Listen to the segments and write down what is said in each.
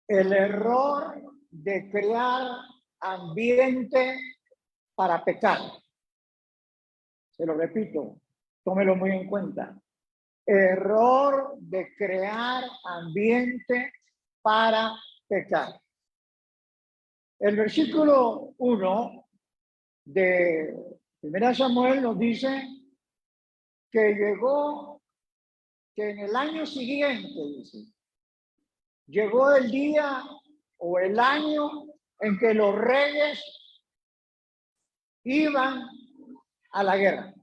El error de crear ambiente para pecar. Se lo repito, tómelo muy en cuenta. Error de crear ambiente para pecar. El versículo 1 de 1 Samuel nos dice que llegó, que en el año siguiente, dice, llegó el día o el año en que los reyes iban a la guerra.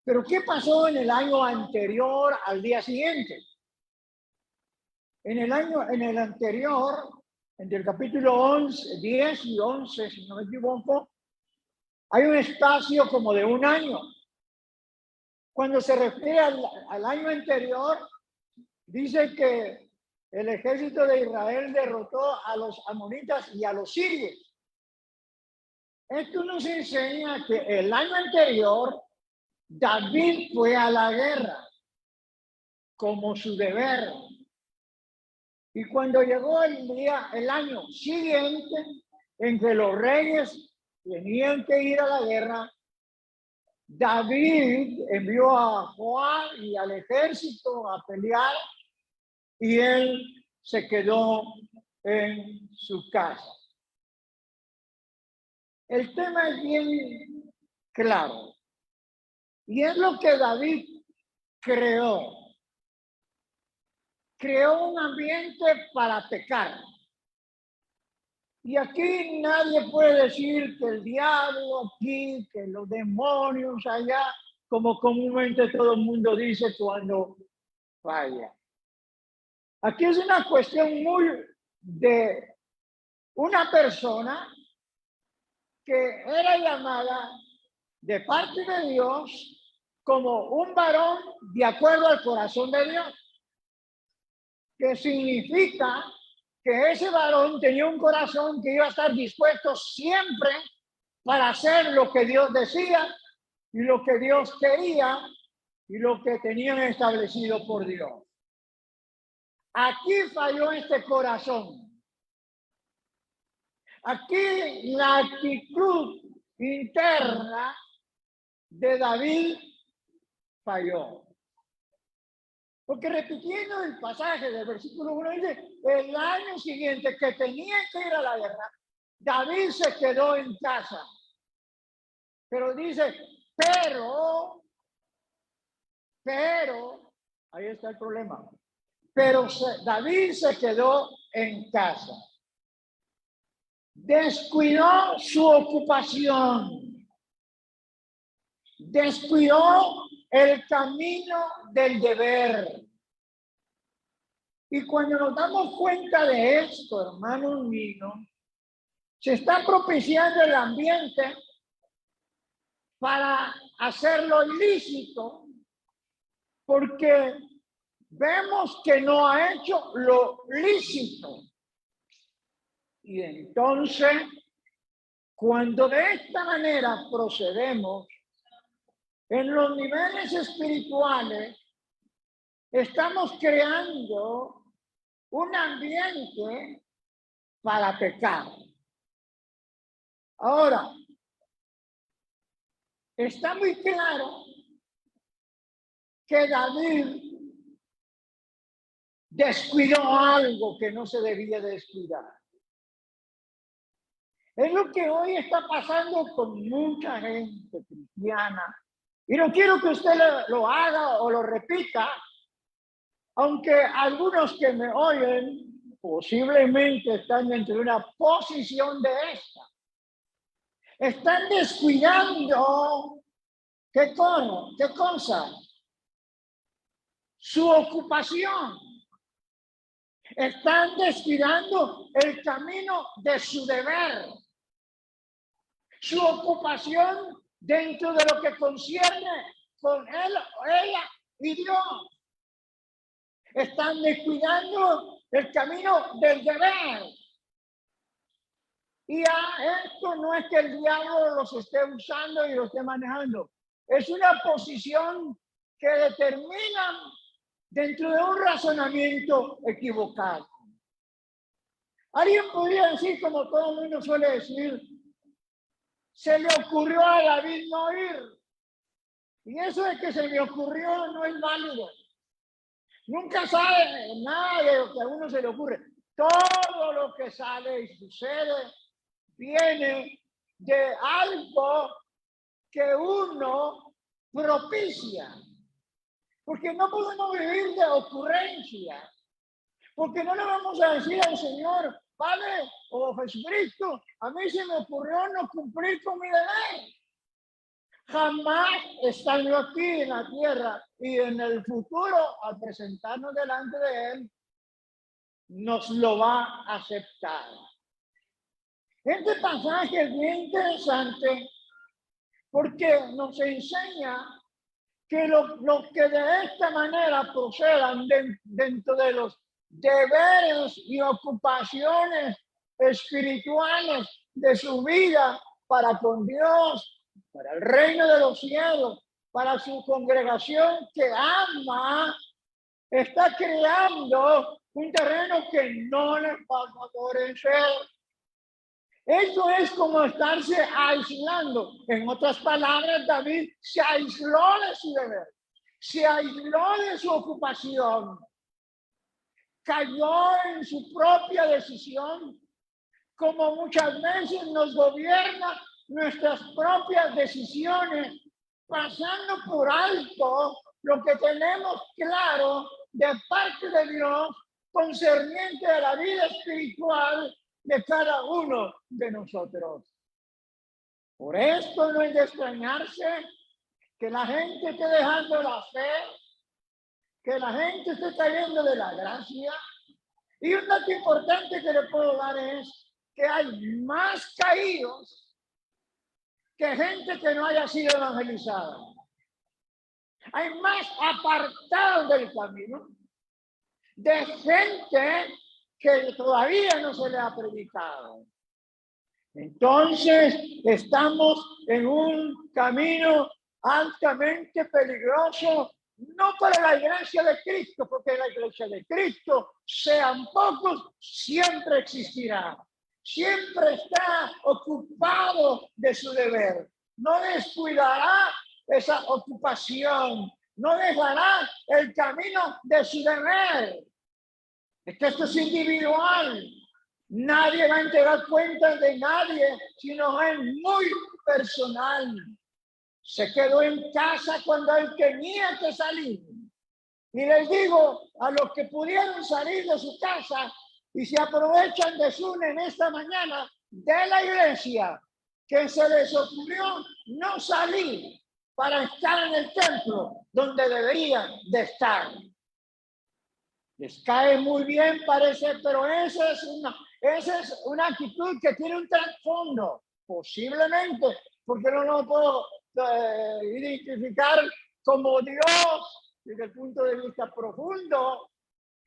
Pero ¿qué pasó en el año anterior al día siguiente? En el anterior, entre el capítulo 11, 10 y 11, si no me equivoco, hay un espacio como de un año. Cuando se refiere al año anterior, dice que el ejército de Israel derrotó a los amonitas y a los sirios. Esto nos enseña que el año anterior David fue a la guerra como su deber. Y cuando llegó el año siguiente en que los reyes tenían que ir a la guerra, David envió a Joab y al ejército a pelear y él se quedó en su casa. El tema es bien claro y es lo que David creó. Creó un ambiente para pecar. Y aquí nadie puede decir que el diablo aquí, que los demonios allá, como comúnmente todo el mundo dice cuando falla. Aquí es una cuestión muy de una persona que era llamada de parte de Dios como un varón de acuerdo al corazón de Dios, que significa que ese varón tenía un corazón que iba a estar dispuesto siempre para hacer lo que Dios decía y lo que Dios quería y lo que tenían establecido por Dios. Aquí falló este corazón. Aquí la actitud interna de David falló. Porque repitiendo el pasaje del versículo 1 dice, el año siguiente que tenía que ir a la guerra, David se quedó en casa. Pero dice, pero, ahí está el problema. Pero David se quedó en casa. Descuidó su ocupación. Descuidó el camino del deber. Y cuando nos damos cuenta de esto, hermanos míos, se está propiciando el ambiente para hacerlo ilícito, porque vemos que no ha hecho lo lícito. Y entonces, cuando de esta manera procedemos, en los niveles espirituales, estamos creando un ambiente para pecar. Ahora, está muy claro que David descuidó algo que no se debía descuidar. Es lo que hoy está pasando con mucha gente cristiana. Y no quiero que usted lo haga o lo repita, aunque algunos que me oyen posiblemente están dentro de una posición de esta. Están descuidando, ¿qué cosa? Su ocupación. Están descuidando el camino de su deber. Su ocupación dentro de lo que concierne con él o ella y Dios. Están descuidando el camino del deber. Y esto no es que el diablo los esté usando y los esté manejando. Es una posición que determina dentro de un razonamiento equivocado. Alguien podría decir, como todo el mundo suele decir, se le ocurrió a David no ir. Y eso de que se me ocurrió no es válido. Nunca sabe nada de lo que a uno se le ocurre. Todo lo que sale y sucede viene de algo que uno propicia. Porque no podemos vivir de ocurrencia. Porque no le vamos a decir al Señor, Padre o Jesucristo, a mí se me ocurrió no cumplir con mi deber. Jamás estando aquí en la tierra y en el futuro, al presentarnos delante de Él, nos lo va a aceptar. Este pasaje es bien interesante porque nos enseña que lo que de esta manera procedan dentro de los deberes y ocupaciones espirituales de su vida para con Dios, para el reino de los cielos, para su congregación que ama, está creando un terreno que no les va a favorecer. Eso es como estarse aislando. En otras palabras, David se aisló de su deber, se aisló de su ocupación, cayó en su propia decisión, como muchas veces nos gobierna nuestras propias decisiones, pasando por alto lo que tenemos claro de parte de Dios concerniente a la vida espiritual de cada uno de nosotros. Por esto no es de extrañarse que la gente esté dejando la fe, que la gente esté cayendo de la gracia. Y un dato importante que le puedo dar es que hay más caídos que gente que no haya sido evangelizada. Hay más apartados del camino de gente que todavía no se le ha predicado. Entonces, estamos en un camino altamente peligroso, no para la iglesia de Cristo, porque la iglesia de Cristo, sean pocos, siempre existirá. Siempre está ocupado de su deber. No descuidará esa ocupación, no dejará el camino de su deber. Esto es individual. Nadie va a entregar cuentas de nadie, sino es muy personal. Se quedó en casa cuando él tenía que salir. Y les digo a los que pudieron salir de su casa y se aprovechan de Zoom en esta mañana de la iglesia, que se les ocurrió no salir para estar en el templo donde deberían de estar. Les cae muy bien, parece, pero esa es una actitud que tiene un trasfondo, posiblemente, porque no lo puedo identificar como Dios desde el punto de vista profundo,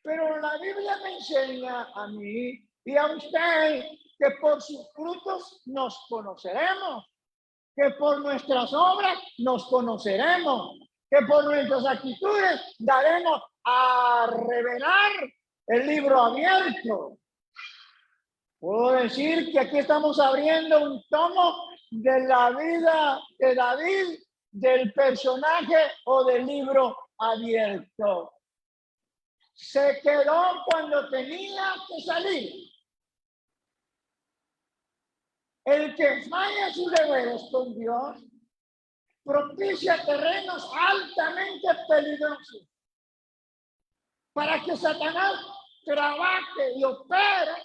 pero la Biblia me enseña a mí y a usted que por sus frutos nos conoceremos, que por nuestras obras nos conoceremos, que por nuestras actitudes daremos a revelar el libro abierto. Puedo decir que aquí estamos abriendo un tomo de la vida de David, del personaje o del libro abierto. Se quedó cuando tenía que salir. El que falla sus deberes con Dios propicia terrenos altamente peligrosos para que Satanás trabaje y opere,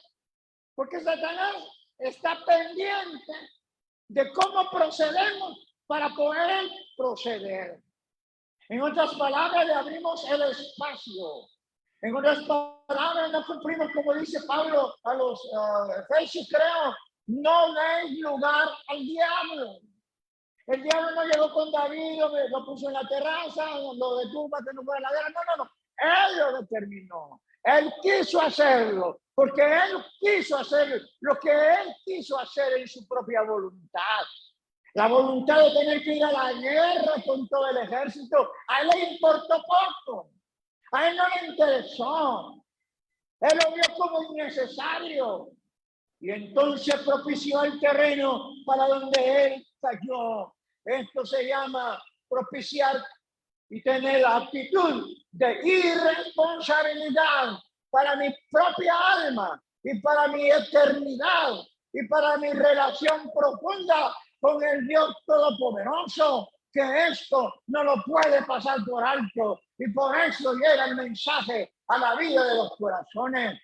porque Satanás está pendiente de cómo procedemos para poder proceder. En otras palabras, le abrimos el espacio. En otras palabras, no cumplimos, como dice Pablo a los Efesios, creo, no deis lugar al diablo. El diablo no llegó con David, lo puso en la terraza, lo detuvo para que no fuera la guerra. No. Él lo determinó. Él quiso hacerlo, porque él quiso hacer lo que él quiso hacer en su propia voluntad. La voluntad de tener que ir a la guerra con todo el ejército, a él le importó poco. A él no le interesó. Él lo vio como innecesario. Y entonces propició el terreno para donde él cayó. Esto se llama propiciar y tener la actitud de irresponsabilidad para mi propia alma y para mi eternidad y para mi relación profunda con el Dios Todopoderoso, que esto no lo puede pasar por alto, y por eso llega el mensaje a la vida de los corazones.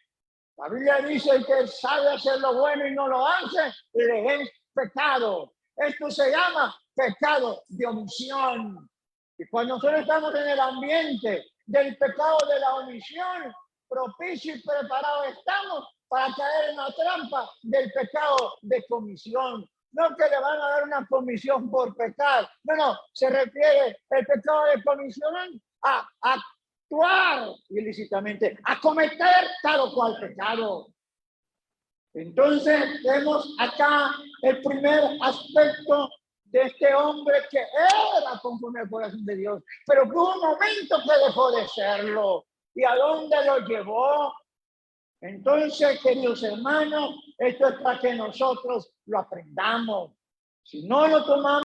La Biblia dice que sabe hacer lo bueno y no lo hace, le es pecado. Esto se llama pecado de omisión. Y cuando nosotros estamos en el ambiente del pecado de la omisión, propicio y preparado estamos para caer en la trampa del pecado de comisión. No que le van a dar una comisión por pecar. No, se refiere el pecado de comisión a actuar ilícitamente, a cometer tal o cual pecado. Entonces vemos acá el primer aspecto de este hombre que era conforme al corazón de Dios, pero que hubo un momento que dejó de serlo. ¿Y a dónde lo llevó? Entonces, queridos hermanos, esto es para que nosotros lo aprendamos. Si no lo tomamos